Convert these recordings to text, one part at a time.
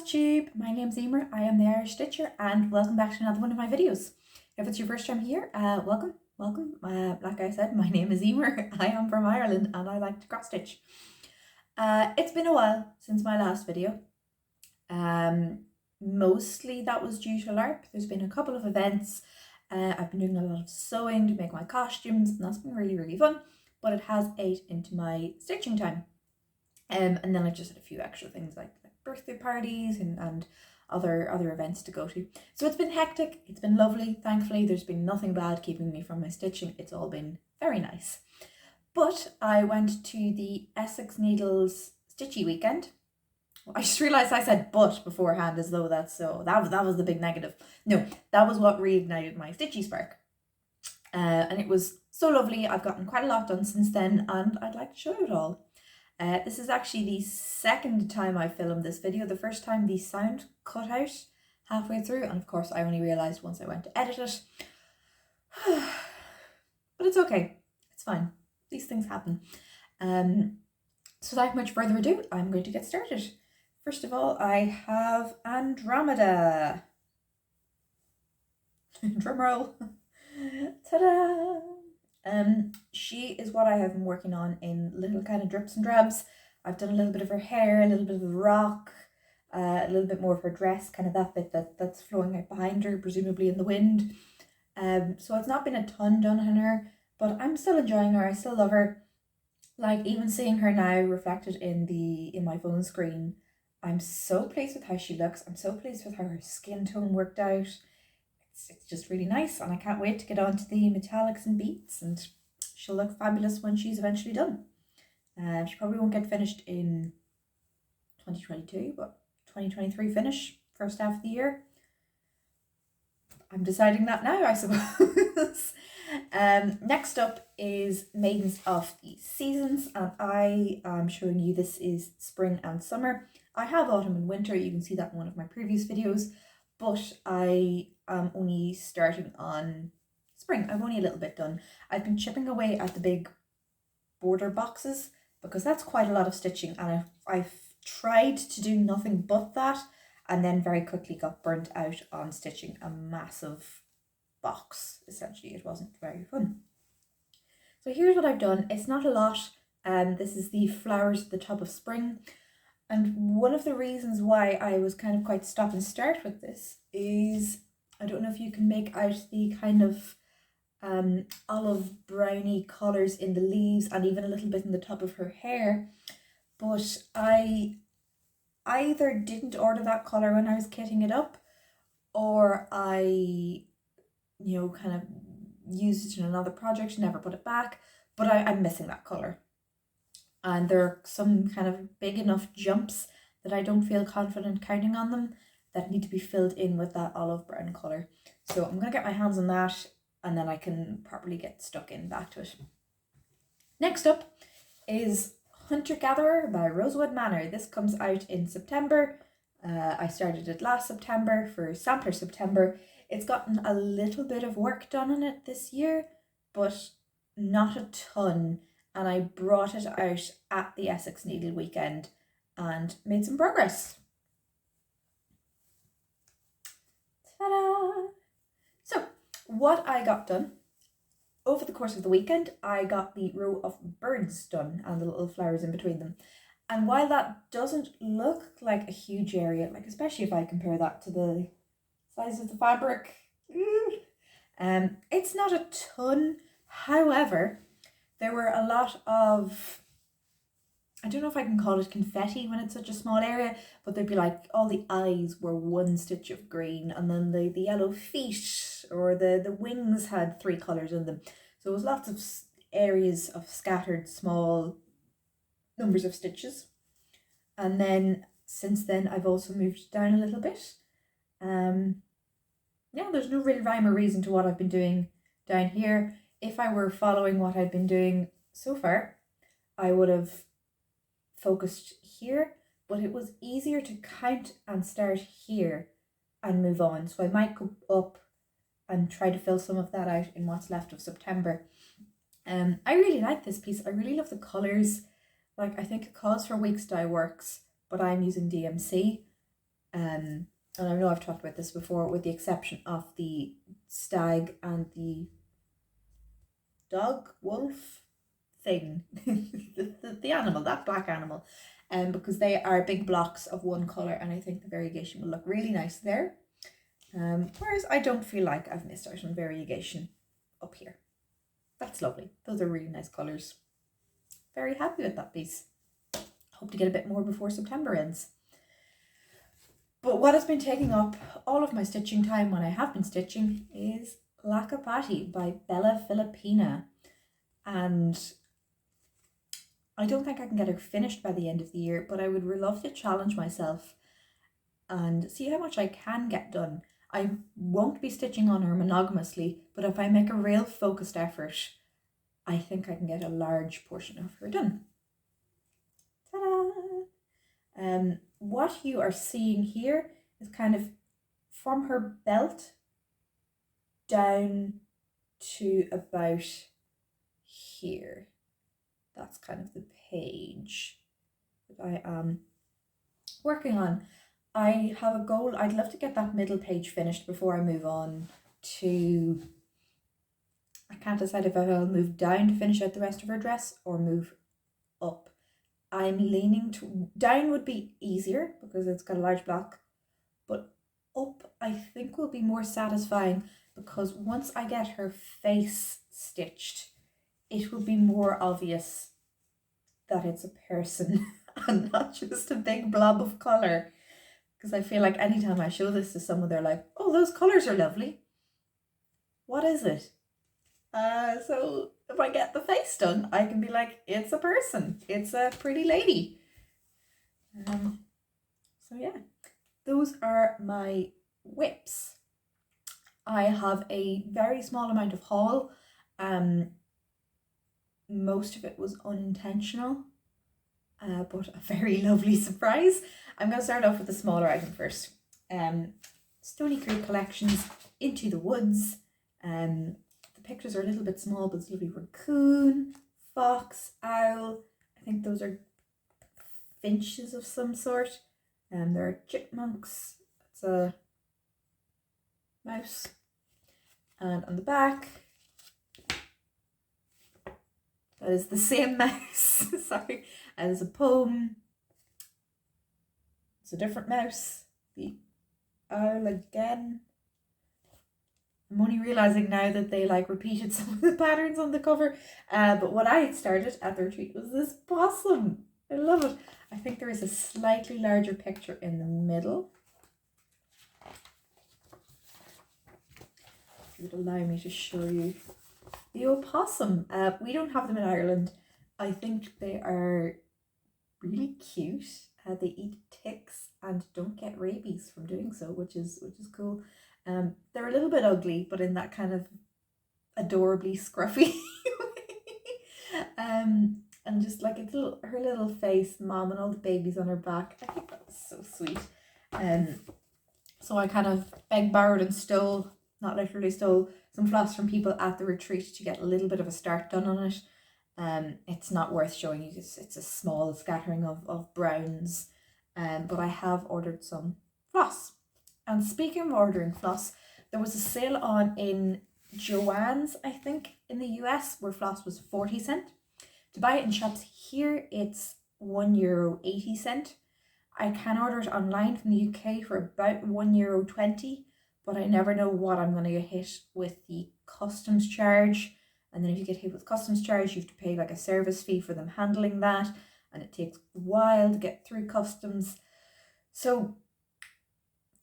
Flosstube, my name's Emer, I am the Irish Stitcher, and welcome back to another one of my videos. If it's your first time here, welcome. Like I said, my name is Emer, I am from Ireland and I like to cross stitch. It's been a while since my last video. Mostly that was due to LARP. There's been a couple of events. I've been doing a lot of sewing to make my costumes and that's been really fun, but it has ate into my stitching time. And then I just had a few extra things like birthday parties and other events to go to. So it's been hectic, it's been lovely. Thankfully, there's been nothing bad keeping me from my stitching. It's all been very nice. But I went to the Essex Needles Stitchy weekend. I just realised I said but beforehand as though that's so. That was the big negative. No, that was what reignited my stitchy spark. And it was so lovely. I've gotten quite a lot done since then and I'd like to show you it all. This is actually the second time I filmed this video. The first time the sound cut out halfway through, and of course I only realised once I went to edit it. But it's okay, it's fine. These things happen. So without much further ado, I'm going to get started. First of all, I have Andromeda. Drumroll. Ta-da! She is what I have been working on in little kind of drips and drabs. I've done a little bit of her hair, a little bit of the rock, a little bit more of her dress, kind of that bit that's flowing out behind her, presumably in the wind. So it's not been a ton done on her, but I'm still enjoying her. I still love her. Like even seeing her now reflected in my phone screen, I'm so pleased with how she looks. I'm so pleased with how her skin tone worked out. It's just really nice and I can't wait to get on to the metallics and beads and she'll look fabulous when she's eventually done. She probably won't get finished in 2022, but 2023 finish, first half of the year. I'm deciding that now, I suppose. Next up is Maidens of the Seasons and I am showing you this is spring and summer. I have autumn and winter, you can see that in one of my previous videos, but I am only starting on spring. I've only a little bit done. I've been chipping away at the big border boxes because that's quite a lot of stitching and I've tried to do nothing but that and then very quickly got burnt out on stitching a massive box. Essentially, it wasn't very fun. So here's what I've done. It's not a lot. This is the flowers at the top of spring. And one of the reasons why I was kind of quite stop and start with this is, I don't know if you can make out the kind of olive browny colours in the leaves and even a little bit in the top of her hair, but I either didn't order that colour when I was kitting it up or I, kind of used it in another project, never put it back, but I'm missing that colour. And there are some kind of big enough jumps that I don't feel confident counting on them that need to be filled in with that olive brown colour. So I'm going to get my hands on that and then I can properly get stuck in back to it. Next up is Hunter Gatherer by Rosewood Manor. This comes out in September. I started it last September for Sampler September. It's gotten a little bit of work done on it this year, but not a ton. And I brought it out at the Essex Needle weekend and made some progress. Ta-da! So, what I got done over the course of the weekend, I got the row of birds done and the little flowers in between them. And while that doesn't look like a huge area, like especially if I compare that to the size of the fabric, it's not a ton. However, there were a lot of, I don't know if I can call it confetti when it's such a small area, but there'd be like all the eyes were one stitch of green and then the yellow feet or the wings had 3 colours in them. So it was lots of areas of scattered small numbers of stitches. And then since then I've also moved down a little bit. Yeah, there's no real rhyme or reason to what I've been doing down here. If I were following what I've been doing so far, I would have focused here, but it was easier to count and start here and move on. So I might go up and try to fill some of that out in what's left of September. I really like this piece. I really love the colours. Like, I think it calls for Weeks Dye Works, but I'm using DMC. And I know I've talked about this before, with the exception of the stag and the dog, wolf thing, the animal, that black animal, because they are big blocks of one colour, and I think the variegation will look really nice there. Whereas I don't feel like I've missed out on variegation up here. That's lovely. Those are really nice colours. Very happy with that piece. Hope to get a bit more before September ends. But what has been taking up all of my stitching time when I have been stitching is Lakapati by Bella Filipina. And I don't think I can get her finished by the end of the year, but I would love to challenge myself and see how much I can get done. I won't be stitching on her monogamously, but if I make a real focused effort, I think I can get a large portion of her done. Ta-da! What you are seeing here is kind of from her belt down to about here. That's kind of the page that I am working on. I have a goal. I'd love to get that middle page finished before I move on to, I can't decide if I'll move down to finish out the rest of her dress or move up. I'm leaning to, down would be easier because it's got a large block, but up I think will be more satisfying, because once I get her face stitched, it will be more obvious that it's a person and not just a big blob of colour. Because I feel like anytime I show this to someone, they're like, oh, those colours are lovely. What is it? So if I get the face done, I can be like, it's a person. It's a pretty lady. So yeah, those are my whips. I have a very small amount of haul. Most of it was unintentional, but a very lovely surprise. I'm going to start off with the smaller item first. Stony Creek Collections, Into the Woods. The pictures are a little bit small, but it's a lovely raccoon, fox, owl. I think those are finches of some sort. There are chipmunks. That's a mouse. And on the back, that is the same mouse. Sorry. And there's a poem. It's a different mouse. The owl again. I'm only realising now that they like repeated some of the patterns on the cover. But what I had started at the retreat was this possum. I love it. I think there is a slightly larger picture in the middle. It would allow me to show you the opossum. We don't have them in Ireland. I think they are really cute. They eat ticks and don't get rabies from doing so, which is cool. They're a little bit ugly, but in that kind of adorably scruffy way. And just like it's her little face, mom, and all the babies on her back. I think that's so sweet. So I kind of begged, borrowed, and stole, not literally stole, some floss from people at the retreat to get a little bit of a start done on it. It's not worth showing you. It's a small scattering of browns. But I have ordered some floss. And speaking of ordering floss, there was a sale on in Joann's, I think, in the US, where floss was 40 cents. To buy it in shops here, it's €1.80. I can order it online from the UK for about €1.20, but I never know what I'm going to get hit with the customs charge. And then if you get hit with customs charge, you have to pay like a service fee for them handling that. And it takes a while to get through customs. So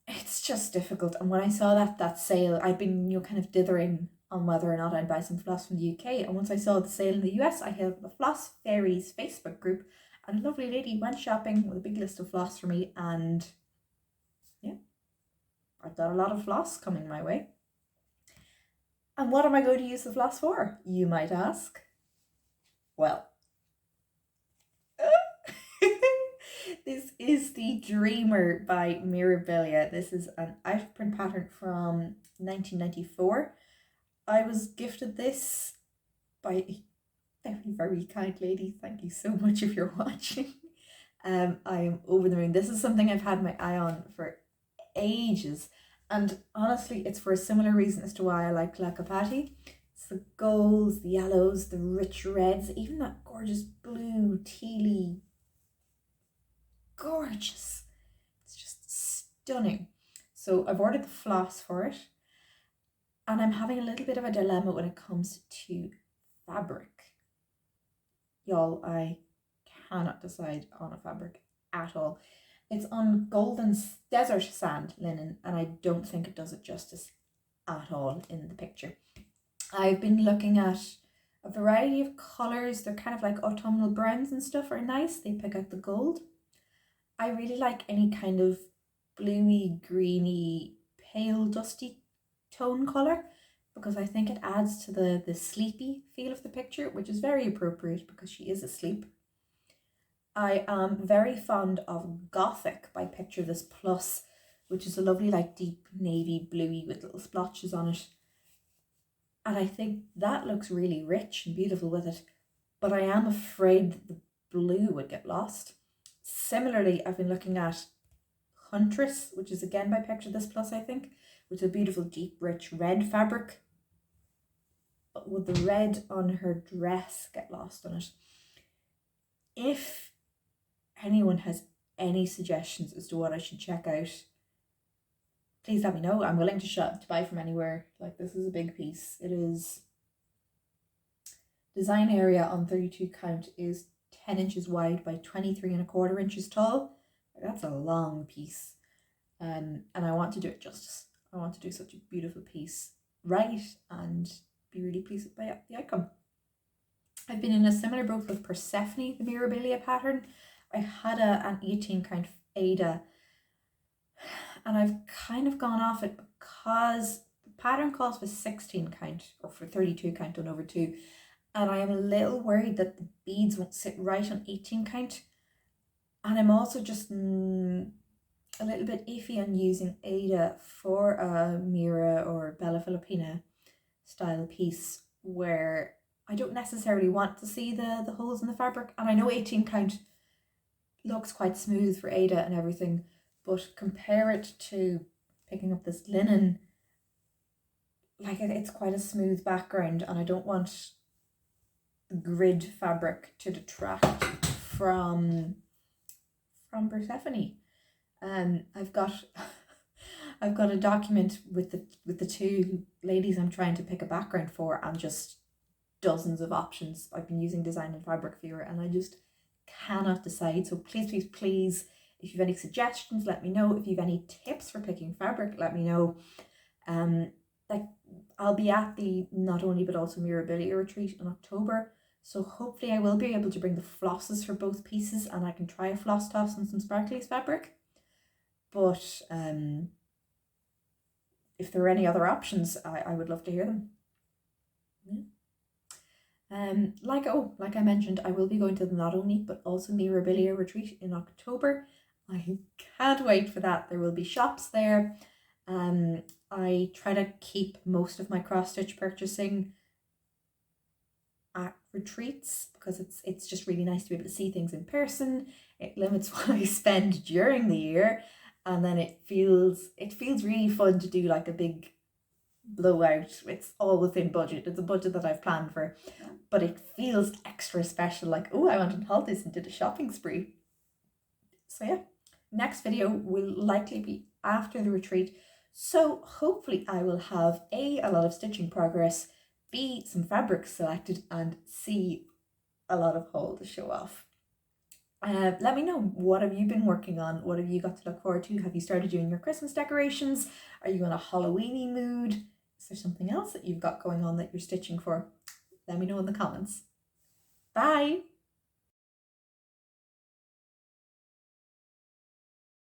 it's just difficult. And when I saw that sale, I'd been kind of dithering on whether or not I'd buy some floss from the UK. And once I saw the sale in the US, I have the Floss Fairies Facebook group, and a lovely lady went shopping with a big list of floss for me, and yeah, I've got a lot of floss coming my way. And what am I going to use the floss for, you might ask? Well, this is the Dreamer by Mirabilia. This is an out of print pattern from 1994. I was gifted this by a very, very kind lady. Thank you so much if you're watching. I am over the moon. This is something I've had my eye on for ages. And honestly, it's for a similar reason as to why I like Lakapati. It's the golds, the yellows, the rich reds, even that gorgeous blue, tealy, gorgeous. It's just stunning. So I've ordered the floss for it, and I'm having a little bit of a dilemma when it comes to fabric. Y'all, I cannot decide on a fabric at all. It's on golden desert sand linen, and I don't think it does it justice at all in the picture. I've been looking at a variety of colours. They're kind of like autumnal browns and stuff are nice. They pick out the gold. I really like any kind of bluey, greeny, pale, dusty tone colour, because I think it adds to the sleepy feel of the picture, which is very appropriate because she is asleep. I am very fond of Gothic by Picture This Plus, which is a lovely like deep navy bluey with little splotches on it. And I think that looks really rich and beautiful with it, but I am afraid that the blue would get lost. Similarly, I've been looking at Huntress, which is again by Picture This Plus, I think, with a beautiful deep rich red fabric. But would the red on her dress get lost on it? If anyone has any suggestions as to what I should check out, please let me know. I'm willing to buy from anywhere. Like, this is a big piece. It is, design area on 32 count is 10 inches wide by 23¼ inches tall. That's a long piece. And I want to do it justice. I want to do such a beautiful piece right and be really pleased with the outcome. I've been in a similar boat with Persephone, the Mirabilia pattern. I had an 18 count Ada, and I've kind of gone off it because the pattern calls for 16 count or for 32 count done over 2, and I am a little worried that the beads won't sit right on 18 count, and I'm also just a little bit iffy on using Ada for a Mira or Bella Filipina style piece where I don't necessarily want to see the holes in the fabric. And I know 18 count looks quite smooth for Ada and everything, but compare it to picking up this linen, like it's quite a smooth background, and I don't want the grid fabric to detract from Persephone. I've got a document with the two ladies I'm trying to pick a background for, and just dozens of options. I've been using Design and Fabric Viewer, and I just cannot decide. So please, if you have any suggestions, let me know. If you have any tips for picking fabric, let me know. Like, I'll be at the Not Only But Also Mirabilia retreat in October, so hopefully I will be able to bring the flosses for both pieces, and I can try a floss toss and some sparklies fabric. But if there are any other options, I would love to hear them. Yeah. Like I mentioned, I will be going to the Not Only But Also Mirabilia retreat in October. I can't wait for that. There will be shops there. I try to keep most of my cross stitch purchasing at retreats because it's just really nice to be able to see things in person. It limits what I spend during the year, and then it feels really fun to do like a big blowout. It's all within budget. It's a budget that I've planned for, but it feels extra special, like, oh, I went on holidays and did a shopping spree. So yeah, next video will likely be after the retreat, so hopefully I will have a lot of stitching progress, B, some fabrics selected, and C, a lot of haul to show off. Let me know, what have you been working on? What have you got to look forward to? Have you started doing your Christmas decorations? Are you in a Halloweeny mood? Is there something else that you've got going on that you're stitching for? Let me know in the comments. Bye!